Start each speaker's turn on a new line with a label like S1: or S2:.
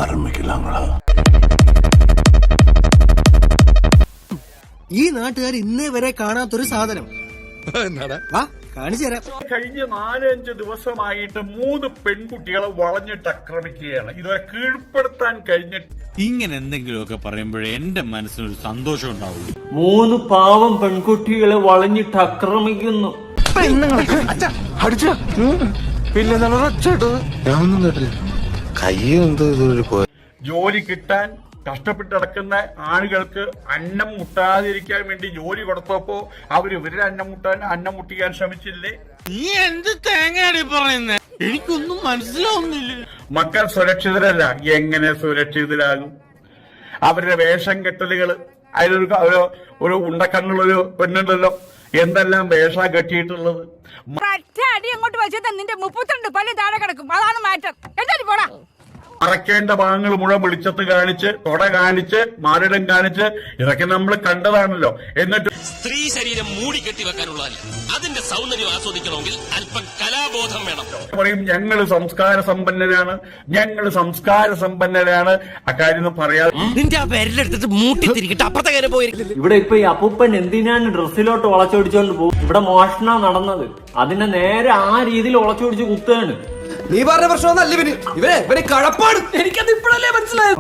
S1: ആരംഭിക്കലാങ്ങളാ.
S2: ഈ നാട്ടുകാർ ഇന്നേ വരെ കാണാത്തൊരു സാധനം കാണിച്ചു തരാം.
S3: കഴിഞ്ഞ 4-5 ദിവസമായിട്ട് 3 പെൺകുട്ടികളെ വളഞ്ഞിട്ട് ആക്രമിക്കുകയാണ്. ഇതുവരെ കീഴ്പ്പെടുത്താൻ കഴിഞ്ഞിട്ട്
S4: ഇങ്ങനെ എന്തെങ്കിലുമൊക്കെ പറയുമ്പോഴേ എന്റെ മനസ്സിനൊരു സന്തോഷം ഉണ്ടാവുള്ളൂ.
S5: 3 പാവം പെൺകുട്ടികളെ വളഞ്ഞിട്ട് ആക്രമിക്കുന്നു.
S1: പിന്നെ ഞാൻ ഒന്നും കേട്ടില്ല. കൈ എന്തോ ഇതൊരു
S3: ജോലി കിട്ടാൻ കഷ്ടപ്പെട്ട് നടക്കുന്ന ആളുകൾക്ക് അന്നം മുട്ടാതിരിക്കാൻ വേണ്ടി ജോലി കൊടുത്തപ്പോ ഇവരുടെ അന്നം മുട്ടിക്കാൻ ശ്രമിച്ചില്ലേ?
S4: നീ എന്ത് തേങ്ങയാടി പറയുന്നേ? എനിക്കൊന്നും മനസ്സിലാവുന്നില്ല.
S3: മക്കൾ സുരക്ഷിതരല്ല. എങ്ങനെ സുരക്ഷിതരാകും? അവരുടെ വേഷം കെട്ടലുകൾ, അതിലൊരു ഒരു ഉണ്ടക്കണ്ണുള്ളൊരു പെണ്ണുണ്ടല്ലോ, എന്തെല്ലാം വേഷ കെട്ടിയിട്ടുള്ളത്.
S6: അങ്ങോട്ട് വെച്ചാൽ നിന്റെ 32 പല്ല് താഴെ കിടക്കും. അതാണ് മാറ്റം. എന്തായാലും പോടാ.
S3: മറക്കേണ്ട ഭാഗങ്ങൾ മുഴുവൻ വെളിച്ചത്ത് കാണിച്ച്, തൊട കാണിച്ച്, മാറിടം കാണിച്ച്, ഇതൊക്കെ നമ്മൾ കണ്ടതാണല്ലോ. എന്നിട്ട്
S7: സ്ത്രീ ശരീരം മൂടിക്കെട്ടി വെക്കാനുള്ളതല്ല, അതിന്റെ സൗന്ദര്യം ആസ്വദിക്കണമെങ്കിൽ അല്പം കലാബോധം വേണം.
S3: പറയും ഞങ്ങൾ സംസ്കാര സമ്പന്നരാണ്. അക്കാര്യം പറയാതെ
S7: നിന്റെ ആ പേരിലെടുത്തിട്ട് മൂട്ടി തിരികട്ടെ അപ്പുറത്തെ കാര്യം പോയിരിക്കും.
S5: ഇവിടെ ഇപ്പൊ ഈ അപ്പൂപ്പൻ എന്തിനാണ് ഡ്രസ്സിലോട്ട് വളച്ചൊടിച്ചോണ്ട് പോകും? ഇവിടെ മോഷണം നടന്നത്, അതിനെ നേരെ ആ രീതിയിൽ വളച്ചൊടിച്ച് കുത്തുകയാണ്.
S2: നീ പറഞ്ഞ പ്രശ്നമൊന്നല്ല ഇവന് കഴപ്പാണ്. എനിക്കത് ഇപ്പോഴല്ലേ മനസ്സിലായത്.